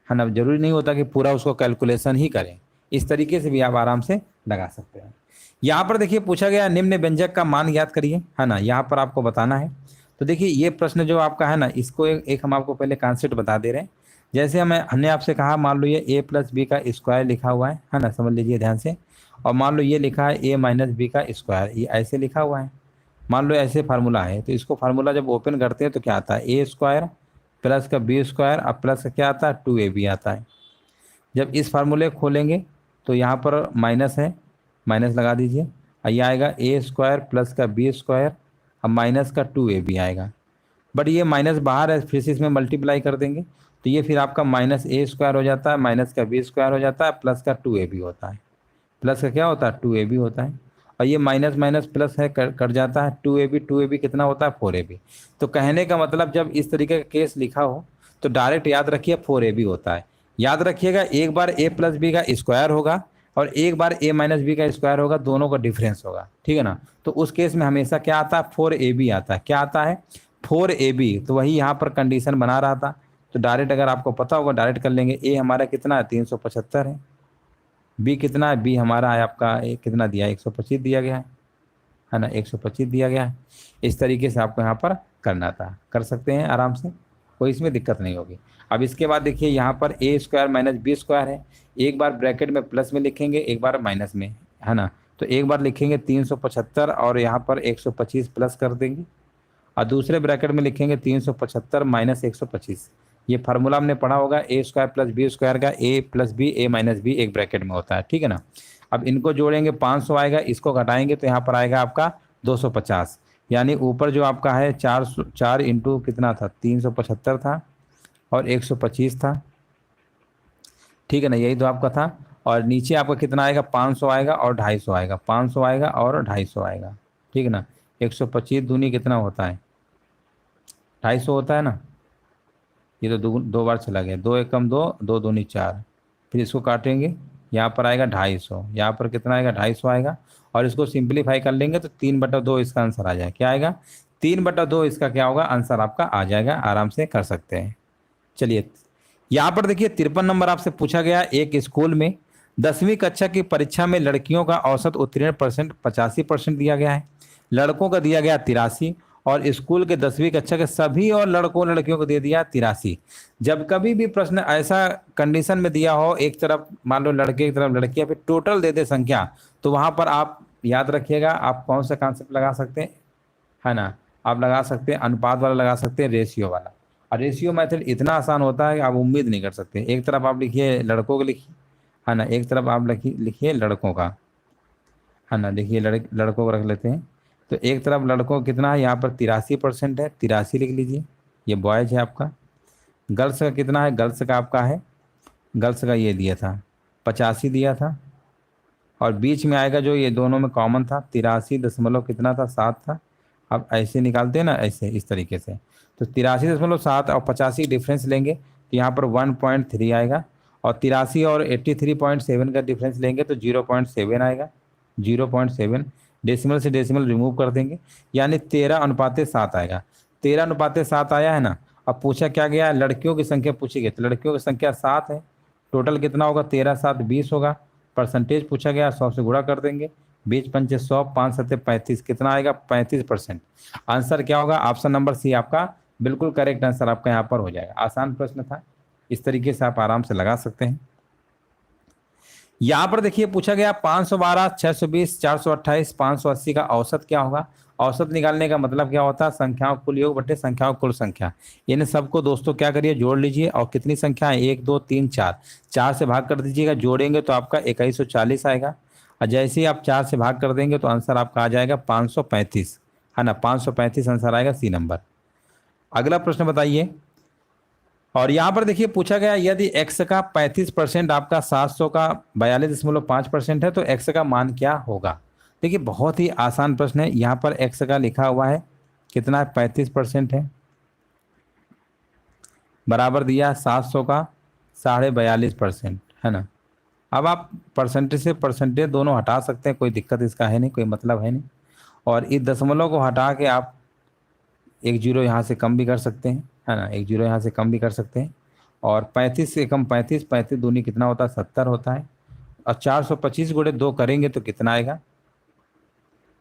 है ना। जरूरी नहीं होता कि पूरा उसको कैलकुलेशन ही करें, इस तरीके से भी आप आराम से लगा सकते हैं। यहाँ पर देखिए पूछा गया निम्न व्यंजक का मान ज्ञात करिए, है ना। यहाँ पर आपको बताना है। तो देखिए ये प्रश्न जो आपका है ना, इसको एक हम आपको पहले कॉन्सेप्ट बता दे रहे हैं। जैसे हमने आपसे कहा मान लो ये a प्लस बी का स्क्वायर लिखा हुआ है ना, समझ लीजिए ध्यान से। और मान लो ये लिखा है a माइनस बी का स्क्वायर, ये ऐसे लिखा हुआ है। मान लो ऐसे फार्मूला है, तो इसको फार्मूला जब ओपन करते हैं तो क्या आता है, ए स्क्वायर प्लस का बी स्क्वायर, अब प्लस का क्या आता है 2ab आता है। जब इस फार्मूले को खोलेंगे तो यहाँ पर माइनस है, माइनस लगा दीजिए। ये आएगा ए स्क्वायर प्लस का बी स्क्वायर, अब माइनस का 2ab आएगा। बट ये माइनस बाहर है, फिर से इसमें मल्टीप्लाई कर देंगे तो ये फिर आपका माइनस ए स्क्वायर हो जाता है, माइनस का बी स्क्वायर हो जाता है, प्लस का 2ab होता है। प्लस का क्या होता है 2ab होता है, और ये माइनस माइनस प्लस है, कट जाता है। 2ab कितना होता है 4ab। तो कहने का मतलब जब इस तरीके का केस लिखा हो तो डायरेक्ट याद रखिए 4ab होता है। याद रखिएगा एक बार a प्लस बी का स्क्वायर होगा और एक बार a माइनस बी का स्क्वायर होगा, दोनों का डिफरेंस होगा, ठीक है ना। तो उस केस में हमेशा क्या आता है 4ab आता है। क्या आता है 4ab, तो वही यहाँ पर कंडीशन बना रहा था। तो डायरेक्ट अगर आपको पता होगा डायरेक्ट कर लेंगे। ए हमारा कितना है 375 है, बी कितना है, बी हमारा है आपका कितना दिया है 125 दिया गया है ना, 125 दिया गया है। इस तरीके से आपको यहाँ पर करना था, कर सकते हैं आराम से, कोई इसमें दिक्कत नहीं होगी। अब इसके बाद देखिए यहाँ पर ए स्क्वायर माइनस बी स्क्वायर है, एक बार ब्रैकेट में प्लस में लिखेंगे, एक बार माइनस में, है ना। तो एक बार लिखेंगे 375 और यहाँ पर 125 प्लस कर देंगे, और दूसरे ब्रैकेट में लिखेंगे 375 माइनस 125। ये फार्मूला हमने पढ़ा होगा ए स्क्वायर प्लस बी स्क्वायर का, ए प्लस बी ए माइनस बी एक ब्रैकेट में होता है, ठीक है ना। अब इनको जोड़ेंगे 500 आएगा, इसको घटाएंगे तो यहाँ पर आएगा आपका 250, यानी ऊपर जो आपका है 4 इंटू कितना था, 375 था और 125 था, ठीक है ना, यही तो आपका था। और नीचे आपका कितना आएगा, 500 आएगा और 250 आएगा, 500 आएगा और 250 आएगा, ठीक है ना। 125 दूनी कितना होता है, 250 होता है ना, ये तो दो बार चला गया, 2 एकम 2, 2 दूनी 4, फिर इसको काटेंगे, यहाँ पर आएगा 250, यहाँ पर कितना आएगा, 250 आएगा। और इसको सिंप्लीफाई कर लेंगे तो 3/2 इसका आंसर आ जाएगा, क्या आएगा, 3/2 इसका क्या होगा, आंसर आपका आ जाएगा, आराम से कर सकते हैं। चलिए यहाँ पर देखिए 53 नंबर आपसे पूछा गया, एक स्कूल में 10वीं कक्षा की परीक्षा में लड़कियों का औसत उत्तीर्ण परसेंट 85% दिया गया है, लड़कों का दिया गया 83, और स्कूल के 10वीं कक्षा के सभी और लड़कों लड़कियों को दे दिया 83। जब कभी भी प्रश्न ऐसा कंडीशन में दिया हो, एक तरफ मान लो लड़के एक तरफ लड़की, या फिर टोटल दे दे संख्या, तो वहां पर आप याद रखिएगा आप कौन सा कॉन्सेप्ट लगा सकते हैं, है ना, आप लगा सकते हैं अनुपात वाला, लगा सकते हैं रेशियो वाला। और रेशियो मेथड इतना आसान होता है कि आप उम्मीद नहीं कर सकते। एक तरफ आप लिखिए लड़कों को लिखिए, है ना, एक तरफ आप लिखिए लड़कों का, है ना, देखिए लड़कों को रख लेते हैं। तो एक तरफ लड़कों का कितना है, यहाँ पर 83% है, 83 लिख लीजिए, ये बॉयज है आपका। गर्ल्स का कितना है, गर्ल्स का आपका है, गर्ल्स का ये दिया था 85 दिया था, और बीच में आएगा जो ये दोनों में कॉमन था 83 दशमलव कितना था, 7 था। अब ऐसे निकालते हैं ना, ऐसे इस तरीके से, तो 83.7 और 85 डिफरेंस लेंगे तो यहाँ पर 1.3 आएगा, और 83 और 83.7 का डिफरेंस लेंगे तो 0.7 आएगा, 0.7। डेसिमल से डेसिमल रिमूव कर देंगे, यानी 13:7 आएगा, 13:7 आया है ना। अब पूछा क्या गया, लड़कियों की संख्या पूछी गई, तो लड़कियों की संख्या 7 है, टोटल कितना होगा, 13×7 20 होगा। परसेंटेज पूछा गया, 100 से गुणा कर देंगे, 20×5 100, 5×7 35, कितना आएगा, 35%। आंसर क्या होगा, ऑप्शन नंबर सी आपका बिल्कुल करेक्ट आंसर आपका यहाँ पर हो जाएगा। आसान प्रश्न था, इस तरीके से आप आराम से लगा सकते हैं। यहाँ पर देखिए पूछा गया 512, 620, 428, 580 का औसत क्या होगा। औसत निकालने का मतलब क्या होता है, संख्याओं कुल योग बटे संख्याओं कुल संख्या। इन सबको दोस्तों क्या करिए, जोड़ लीजिए, और कितनी संख्या है, 1 2 3 4, 4 से भाग कर दीजिएगा, जोड़ेंगे तो आपका 2140 आएगा, और जैसे ही आप 4 से भाग कर देंगे तो आंसर आपका आ जाएगा 535, है ना, 535 आंसर आएगा, सी नंबर। अगला प्रश्न बताइए, और यहाँ पर देखिए पूछा गया यदि x का 35% आपका 700 का 42.5% है तो x का मान क्या होगा। देखिए बहुत ही आसान प्रश्न है, यहाँ पर x का लिखा हुआ है कितना है, 35% है, बराबर दिया 700 का 42.5%, है ना। अब आप परसेंटेज से परसेंटेज दोनों हटा सकते हैं, कोई दिक्कत इसका है नहीं, कोई मतलब है नहीं। और इस दशमलव को हटा के आप एक जीरो यहाँ से कम भी कर सकते हैं, है ना, एक जीरो यहाँ से कम भी कर सकते हैं। और 35 से कम 35, 35 दूनी कितना होता है, 70 होता है। और 425 गुणे 2 करेंगे तो कितना आएगा,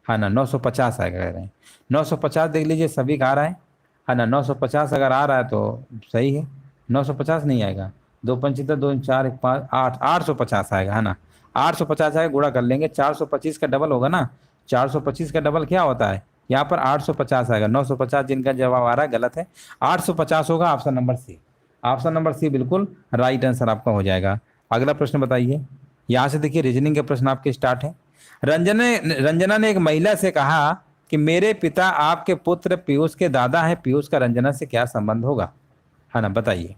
है ना, 950 आएगा, कह रहे हैं 950। देख लीजिए सभी का आ रहा है ना, 950 अगर आ रहा है तो सही है, 950 नहीं आएगा, 2×5 2 4 1 5 8, 850 आएगा, है ना, 850 आएगा, गुणा कर लेंगे, 425 का डबल होगा ना, 425 का डबल क्या होता है, यहाँ पर 850 आएगा, 950 जिनका जवाब आ रहा है गलत है, 850 होगा, option number C. Option number C बिल्कुल राइट आंसर आपका हो जाएगा। अगला प्रश्न बताइए, यहाँ से देखिए रीजनिंग के प्रश्न आपके स्टार्ट है। रंजना ने एक महिला से कहा कि मेरे पिता आपके पुत्र पीयूष के दादा हैं, पीयूष का रंजना से क्या संबंध होगा, है ना, बताइए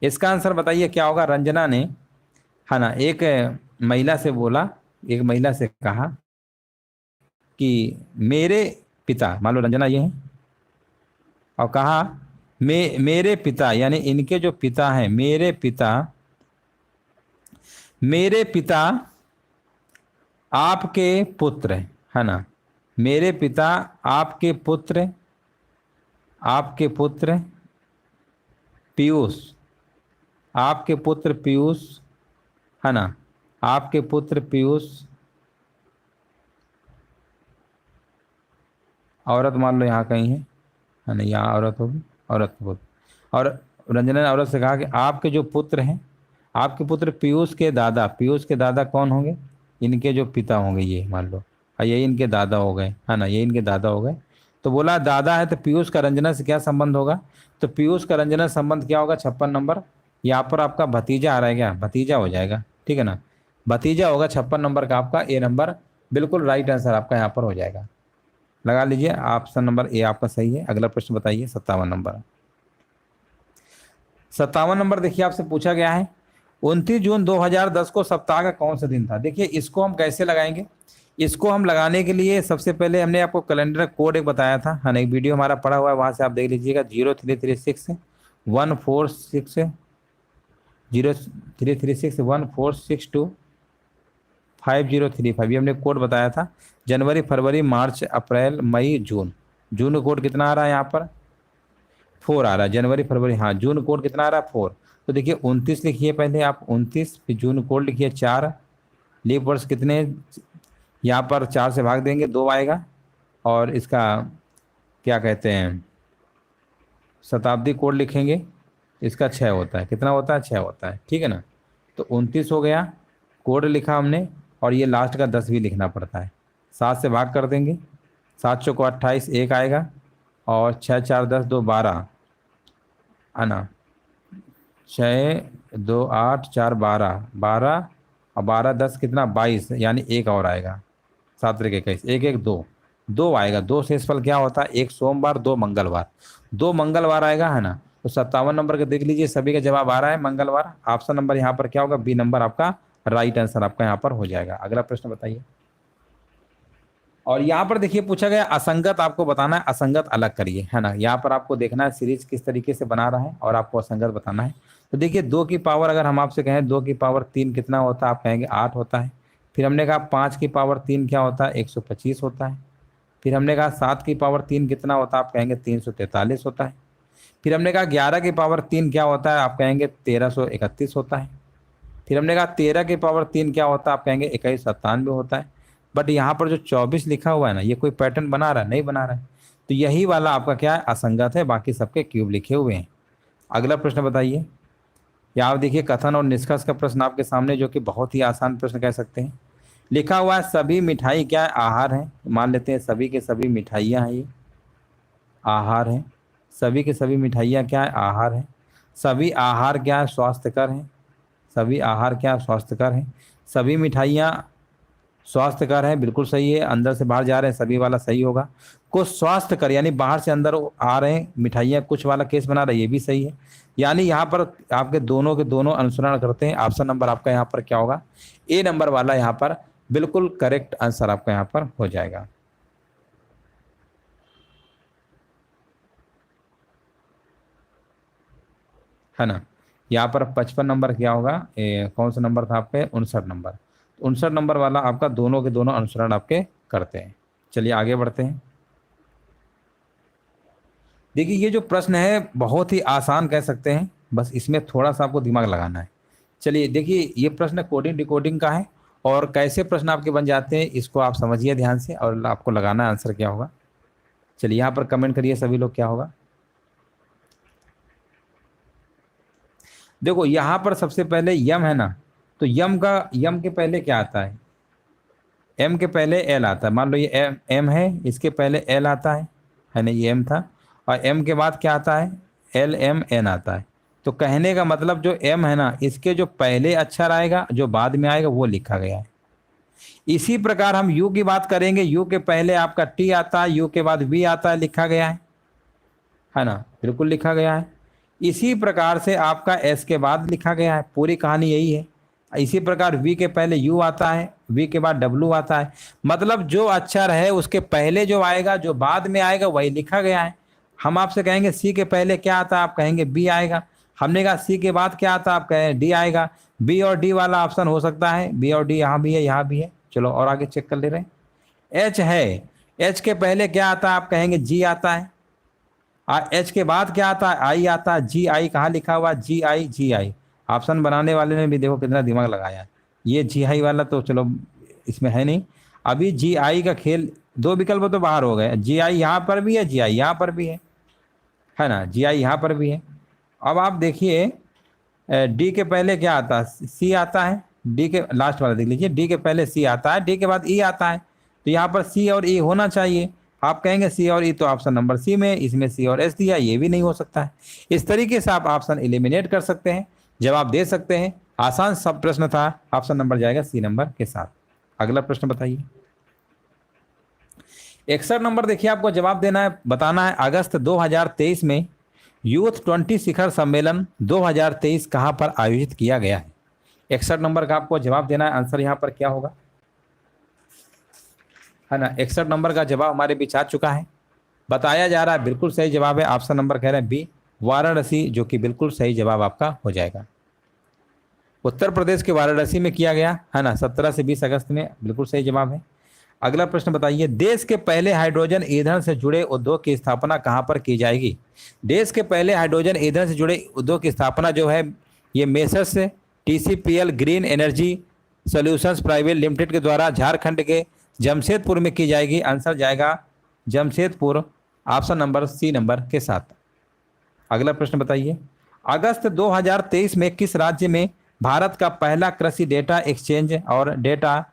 इसका आंसर बताइए क्या होगा। रंजना ने, है ना, एक महिला से बोला, एक महिला से कहा कि मेरे पिता, मान लो रंजना ये है, और कहा मेरे पिता, यानी इनके जो पिता हैं, मेरे पिता आपके पुत्र, है ना, मेरे पिता आपके पुत्र पीयूष, आपके पुत्र पीयूष, है ना, आपके पुत्र पीयूष, औरत मान लो यहाँ कहीं है ना, यहाँ औरत होगी, औरत पुत्र। और रंजना ने औरत से कहा कि आपके जो पुत्र हैं, आपके पुत्र पीयूष के दादा, पीयूष के दादा कौन होंगे, इनके जो पिता होंगे, ये मान लो, ये इनके दादा हो गए, है ना, ये इनके दादा हो गए। तो बोला दादा है तो पीयूष का रंजना से क्या संबंध होगा, तो पीयूष का रंजना संबंध क्या होगा, 56 नंबर। यहाँ पर आपका भतीजा आ रहा है, क्या भतीजा हो जाएगा, ठीक है ना, भतीजा होगा 56 नंबर का आपका ए नंबर, बिल्कुल राइट आंसर आपका यहाँ पर हो जाएगा। लगा लीजिए, ऑप्शन नंबर ए आपका सही है। अगला प्रश्न बताइए 57 नंबर। 57 नंबर देखिए आपसे पूछा गया है 29 जून 2010 को सप्ताह का कौन सा दिन था। देखिए इसको हम कैसे लगाएंगे, इसको हम लगाने के लिए सबसे पहले हमने आपको कैलेंडर कोड एक बताया था, हाँ एक वीडियो हमारा पड़ा हुआ है, वहाँ से आप देख लीजिएगा 033614625035 ये हमने कोड बताया था। जनवरी, फरवरी, मार्च, अप्रैल, मई, जून। जून का कोड कितना आ रहा है यहाँ पर 4 आ रहा है। जनवरी, फरवरी, हाँ जून कोड कितना आ रहा है 4। तो देखिए 29 लिखिए पहले आप 29, फिर जून कोड लिखिए 4। लीप वर्ष कितने, यहाँ पर 4 से भाग देंगे 2 आएगा, और इसका क्या कहते हैं शताब्दी कोड लिखेंगे, इसका 6 होता है। कितना होता है 6 होता है, ठीक है ना। तो 29 हो गया, कोड लिखा हमने, और ये लास्ट का 10 भी लिखना पड़ता है। 7 से भाग कर देंगे, 7 चौको 28, 1 आएगा, और 6 4 10 2 12 है ना, 6 2 8 4 12 12 और 12 10 कितना 22, यानी 1 और आएगा। 7 तरीके 21, 1 1 2 2 आएगा। 2 शेष फल क्या होता है, 1 सोमवार 2 मंगलवार, 2 मंगलवार आएगा है ना। तो 57 नंबर के देख लीजिए सभी का जवाब आ रहा है मंगलवार। ऑप्शन नंबर यहाँ पर क्या होगा, बी नंबर आपका राइट आंसर आपका यहाँ पर हो जाएगा। अगला प्रश्न बताइए। और यहाँ पर देखिए पूछा गया असंगत आपको बताना है, असंगत अलग करिए है ना। यहाँ पर आपको देखना है सीरीज किस तरीके से बना रहा है और आपको असंगत बताना है। तो देखिए 2 की पावर अगर हम आपसे कहें 2 की पावर 3 कितना होता है, आप कहेंगे 8 होता है। फिर हमने कहा 5 की पावर 3 क्या होता है, 125 होता है। फिर हमने कहा 7 की पावर 3 कितना होता है, आप कहेंगे 343 होता है। फिर हमने कहा 11 की पावर 3 क्या होता है, आप कहेंगे 1331 होता है। फिर हमने कहा 13 की पावर 3 क्या होता है, आप कहेंगे 2197 होता है। बट यहाँ पर जो 24 लिखा हुआ है ना, ये कोई पैटर्न बना रहा है, नहीं बना रहा है। तो यही वाला आपका क्या है, असंगत है, बाकी सबके क्यूब लिखे हुए हैं। अगला प्रश्न बताइए। यहाँ आप देखिए कथन और निष्कर्ष का प्रश्न आपके सामने, जो कि बहुत ही आसान प्रश्न कह सकते हैं। लिखा हुआ है सभी मिठाई क्या है, आहार है। मान लेते हैं सभी के सभी मिठाइयाँ हैं, ये आहार हैं। सभी के सभी मिठाइयाँ क्या है, आहार है। सभी आहार क्या है, स्वास्थ्यकर हैं। सभी आहार क्या है, स्वास्थ्यकर हैं। सभी मिठाइयाँ स्वास्थ्यकर है, बिल्कुल सही है। अंदर से बाहर जा रहे हैं, सभी वाला सही होगा। कुछ स्वास्थ्यकर यानी बाहर से अंदर आ रहे हैं मिठाइयाँ, कुछ वाला केस बना रहा है, ये भी सही है। यानी यहाँ पर आपके दोनों के दोनों अनुसरण करते हैं। ऑप्शन नंबर आपका यहाँ पर क्या होगा, ए नंबर वाला यहाँ पर बिल्कुल करेक्ट आंसर आपका यहाँ पर हो जाएगा। है ना। यहाँ पर 55 नंबर क्या होगा, कौन सा नंबर था आपके, 59 नंबर। 59 नंबर वाला आपका दोनों के दोनों अनुसरण आपके करते हैं। चलिए आगे बढ़ते हैं। देखिए ये जो प्रश्न है बहुत ही आसान कह सकते हैं, बस इसमें थोड़ा सा आपको दिमाग लगाना है। चलिए देखिए ये प्रश्न कोडिंग डिकोडिंग का है, और कैसे प्रश्न आपके बन जाते हैं इसको आप समझिए ध्यान से, और आपको लगाना आंसर क्या होगा। चलिए यहाँ पर कमेंट करिए सभी लोग क्या होगा। देखो यहाँ पर सबसे पहले यम है ना, तो यम के पहले क्या आता है, एम के पहले एल आता है। मान लो ये एम है, इसके पहले एल आता है ना, ये एम था। और एम के बाद क्या आता है, एल एम एन आता है। तो कहने का मतलब जो एम है ना, इसके जो पहले अक्षर आएगा जो बाद में आएगा वो लिखा गया है। इसी प्रकार हम यू की बात करेंगे, यू के पहले आपका टी आता है, यू के बाद वी आता है, लिखा गया है ना, बिल्कुल लिखा गया है। इसी प्रकार से आपका एस के बाद लिखा गया है, पूरी कहानी यही है। इसी प्रकार वी के पहले यू आता है, वी के बाद डब्लू आता है। मतलब जो अक्षर है उसके पहले जो आएगा जो बाद में आएगा वही लिखा गया है। हम आपसे कहेंगे सी के पहले क्या आता है, आप कहेंगे बी आएगा। हमने कहा सी के बाद क्या आता है, आप कहें डी आएगा। बी और डी वाला ऑप्शन हो सकता है, बी और डी यहाँ भी है यहाँ भी है। चलो और आगे चेक कर ले रहे हैं। एच है, एच के पहले क्या आता है, आप कहेंगे जी आता है। एच के बाद क्या आता है, आई आता है। जी आई कहाँ लिखा हुआ, जी आई जी आई। ऑप्शन बनाने वाले ने भी देखो कितना दिमाग लगाया। ये जी आई वाला तो चलो इसमें है नहीं। अभी जी आई का खेल, 2 विकल्प तो बाहर हो गए। जी आई यहाँ पर भी है, जी आई यहाँ पर भी है ना, जी आई यहाँ पर भी है। अब आप देखिए डी के पहले क्या आता है, सी आता है। डी के लास्ट वाला देख लीजिए, डी के पहले सी आता है, डी के बाद ई आता है। तो यहाँ पर सी और ई होना चाहिए। आप कहेंगे सी और ई, तो ऑप्शन नंबर सी में, इसमें सी और एस दिया, ये भी नहीं हो सकता है। इस तरीके से आप ऑप्शन एलिमिनेट कर सकते हैं, जवाब दे सकते हैं। आसान सब प्रश्न था, ऑप्शन नंबर जाएगा सी नंबर के साथ। अगला प्रश्न बताइए। 61 नंबर देखिए, आपको जवाब देना है, बताना है अगस्त 2023 में यूथ 20 शिखर सम्मेलन 2023 कहां पर आयोजित किया गया है। 61 नंबर का आपको जवाब देना है। आंसर यहां पर क्या होगा, है ना। 61 नंबर का जवाब हमारे बीच आ चुका है, बताया जा रहा है बिल्कुल सही जवाब है। ऑप्शन नंबर कह रहे हैं बी, वाराणसी, जो कि बिल्कुल सही जवाब आपका हो जाएगा। उत्तर प्रदेश के वाराणसी में किया गया, है ना, 17 से 20 अगस्त में, बिल्कुल सही जवाब है। अगला प्रश्न बताइए, देश के पहले हाइड्रोजन ईंधन से जुड़े उद्योग की स्थापना कहां पर की जाएगी। देश के पहले हाइड्रोजन ईंधन से जुड़े उद्योग की स्थापना जो है ये messrs TCPL green energy solutions private limited के द्वारा झारखंड के जमशेदपुर में की जाएगी। आंसर जाएगा Jamshedpur, option number C number के साथ। अगला प्रश्न बताइए, अगस्त 2023 में किस राज्य में भारत का पहला कृषि डेटा एक्सचेंज और डेटा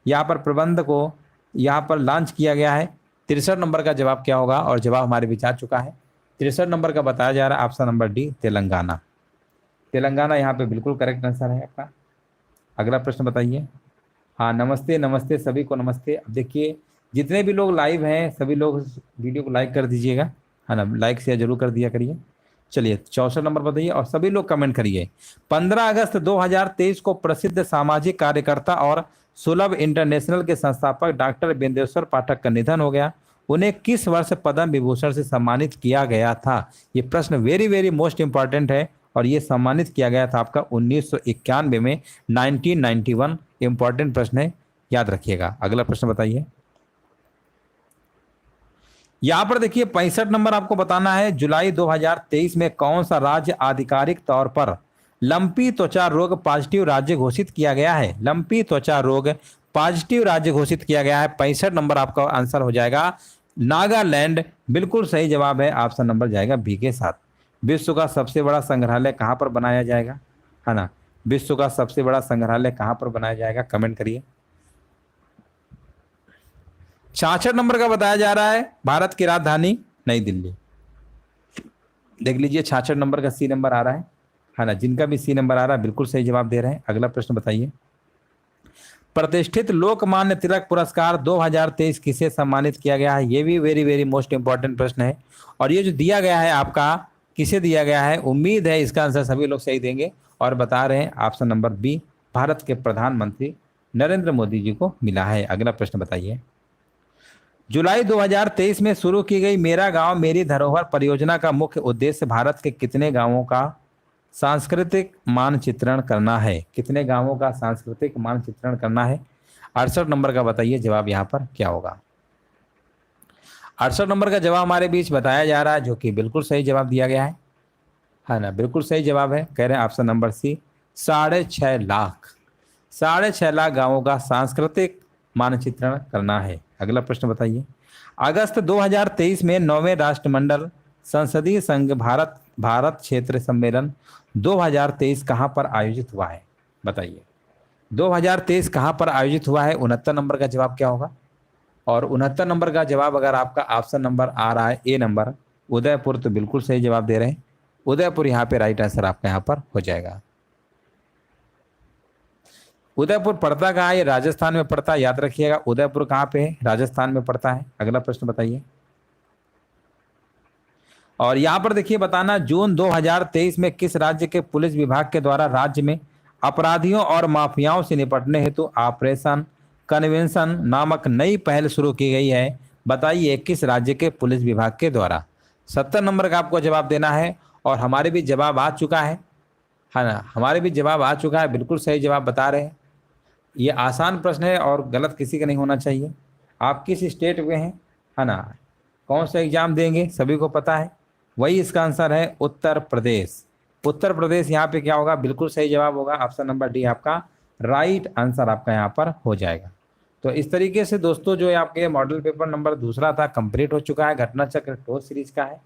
यहाँ पर प्रबंध को यहाँ पर लॉन्च किया गया है। 63 नंबर का जवाब क्या होगा, और जवाब हमारे बीच आ चुका है। 63 नंबर का बताया जा रहा है option number D, Telangana. Telangana यहाँ पे बिल्कुल करेक्ट आंसर है आपका। अगला प्रश्न बताइए, हाँ नमस्ते नमस्ते सभी को नमस्ते। अब देखिए जितने भी लोग लाइव हैं सभी लोग इस वीडियो को लाइक कर दीजिएगा, है ना, लाइक शेयर जरूर कर दिया करिए। चलिए 64 नंबर बताइए और सभी लोग कमेंट करिए। 15 अगस्त 2023 को प्रसिद्ध सामाजिक कार्यकर्ता और सुलभ इंटरनेशनल के संस्थापक डॉक्टर बिंदेश्वर पाठक का निधन हो गया। उन्हें किस वर्ष पद्म विभूषण से सम्मानित किया गया था। ये प्रश्न वेरी वेरी मोस्ट इंपॉर्टेंट है और ये सम्मानित किया गया था आपका 1991 में, 1991। इंपॉर्टेंट प्रश्न है, याद रखिएगा। अगला प्रश्न बताइए, यहां पर देखिए 65 नंबर आपको बताना है, जुलाई 2023 में कौन सा राज्य आधिकारिक तौर पर लंपी त्वचा रोग पॉजिटिव राज्य घोषित किया गया है। लंपी त्वचा रोग पॉजिटिव राज्य घोषित किया गया है। 65 नंबर आपका आंसर हो जाएगा नागालैंड, बिल्कुल सही जवाब है। ऑप्शन नंबर जाएगा बी के साथ। विश्व का सबसे बड़ा संग्रहालय कहां पर बनाया जाएगा, है ना, विश्व का सबसे बड़ा संग्रहालय कहां पर बनाया जाएगा, कमेंट करिए। 66 नंबर का बताया जा रहा है भारत की राजधानी नई दिल्ली। देख लीजिए 66 नंबर का सी नंबर आ रहा है ना, जिनका भी सी नंबर आ रहा है बिल्कुल सही जवाब दे रहे हैं। अगला प्रश्न बताइए, प्रतिष्ठित लोकमान्य तिलक पुरस्कार 2023 किसे सम्मानित किया गया है। ये भी वेरी वेरी मोस्ट इंपॉर्टेंट प्रश्न है और ये जो दिया गया है आपका किसे दिया गया है, उम्मीद है इसका आंसर सभी लोग सही देंगे और बता रहे हैं ऑप्शन नंबर बी, भारत के प्रधानमंत्री नरेंद्र मोदी जी को मिला है। अगला प्रश्न बताइए, जुलाई 2023 में शुरू की गई मेरा गांव मेरी धरोहर परियोजना का मुख्य उद्देश्य भारत के कितने गांवों का सांस्कृतिक मानचित्रण करना है। कितने गांवों का सांस्कृतिक मानचित्रण करना है। 68 नंबर का बताइए जवाब यहाँ पर क्या होगा। 68 नंबर का जवाब हमारे बीच बताया जा रहा है, जो कि बिल्कुल सही जवाब दिया गया है ना, बिल्कुल सही जवाब है। कह रहे हैं option number C, 6.5 lakh, 6.5 lakh गांवों का सांस्कृतिक मानचित्रण करना है। अगला प्रश्न बताइए, अगस्त 2023 में 9वें राष्ट्रमंडल संसदीय संघ भारत क्षेत्र सम्मेलन 2023 कहां पर आयोजित हुआ है, बताइए। 2023 कहां पर आयोजित हुआ है। 69 नंबर का जवाब क्या होगा, और 69 नंबर का जवाब अगर आपका ऑप्शन नंबर आ रहा है ए नंबर, उदयपुर, तो बिल्कुल सही जवाब दे रहे हैं। उदयपुर यहाँ पे राइट आंसर आपका यहाँ पर हो जाएगा। उदयपुर पड़ता कहाँ है, ये राजस्थान में पड़ता है, याद रखिएगा। उदयपुर कहाँ पे है, राजस्थान में पड़ता है। अगला प्रश्न बताइए, और यहाँ पर देखिए बताना, जून 2023 में किस राज्य के पुलिस विभाग के द्वारा राज्य में अपराधियों और माफियाओं से निपटने हेतु ऑपरेशन कन्वेंशन नामक नई पहल शुरू की गई है। बताइए किस राज्य के पुलिस विभाग के द्वारा। 70 नंबर का आपको जवाब देना है और हमारे भी जवाब आ चुका है ना, हमारे भी जवाब आ चुका है, बिल्कुल सही जवाब बता रहे हैं। ये आसान प्रश्न है और गलत किसी का नहीं होना चाहिए। आप किस स्टेट में हैं, है ना, कौन सा एग्जाम देंगे सभी को पता है, वही इसका आंसर है उत्तर प्रदेश। उत्तर प्रदेश यहाँ पे क्या होगा, बिल्कुल सही जवाब होगा। ऑप्शन नंबर डी आपका राइट आंसर आपका यहाँ पर हो जाएगा। तो इस तरीके से दोस्तों जो आपके मॉडल पेपर नंबर दूसरा था कंप्लीट हो चुका है, घटना चक्र ठोस सीरीज का है।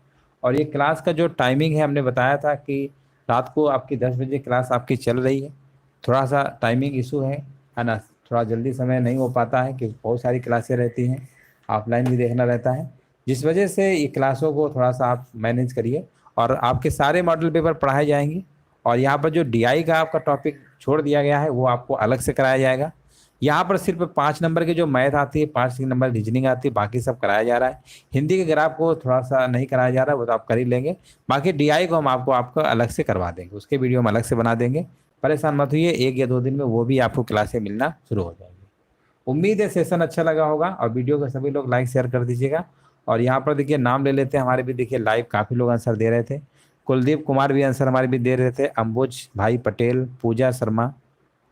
और ये क्लास का जो टाइमिंग है हमने बताया था कि रात को आपकी 10 बजे क्लास आपकी चल रही है। थोड़ा सा टाइमिंग इशू है ना, थोड़ा जल्दी समय नहीं हो पाता है कि बहुत सारी क्लासें रहती हैं, ऑफलाइन भी देखना रहता है, जिस वजह से ये क्लासों को थोड़ा सा आप मैनेज करिए। और आपके सारे मॉडल पेपर पढ़ाए जाएंगे और यहाँ पर जो DI का आपका टॉपिक छोड़ दिया गया है वो आपको अलग से कराया जाएगा। यहाँ पर सिर्फ 5 नंबर की जो मैथ आती है, 5 नंबर रीजनिंग आती है, बाकी सब कराया जा रहा है। हिंदी के ग्राफ को थोड़ा सा नहीं कराया जा रहा है, वो तो आप कर ही लेंगे। बाकी डीआई को हम आपको अलग से करवा देंगे, उसके वीडियो हम अलग से बना देंगे, परेशान मत होइए। 1 या 2 दिन में वो भी आपको क्लासें मिलना शुरू हो जाएगी। उम्मीद है सेशन अच्छा लगा होगा, और वीडियो को सभी लोग लाइक शेयर कर दीजिएगा। और यहाँ पर देखिए नाम ले लेते हैं हमारे भी, देखिए लाइव काफ़ी लोग आंसर दे रहे थे। कुलदीप कुमार भी आंसर हमारे भी दे रहे थे, अंबुज भाई पटेल, पूजा शर्मा,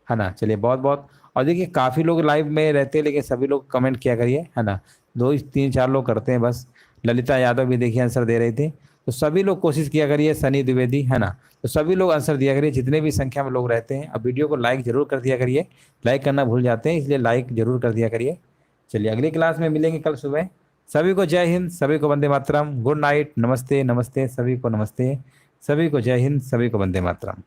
है ना। चलिए बहुत बहुत, और देखिए काफ़ी लोग लाइव में रहते हैं, लेकिन सभी लोग कमेंट किया करिए, है ना। 2 3 4 लोग करते हैं बस। ललिता यादव भी देखिए आंसर दे रही थी। तो सभी लोग कोशिश किया करिए, सनी द्विवेदी, है ना। तो सभी लोग आंसर दिया करिए, जितने भी संख्या में लोग रहते हैं। अब वीडियो को लाइक जरूर कर दिया करिए, लाइक करना भूल जाते हैं, इसलिए लाइक जरूर कर दिया करिए। चलिए अगली क्लास में मिलेंगे कल सुबह। सभी को जय हिंद, सभी को वंदे मातरम, गुड नाइट, नमस्ते नमस्ते, सभी को नमस्ते, सभी को जय हिंद, सभी को वंदे मातरम।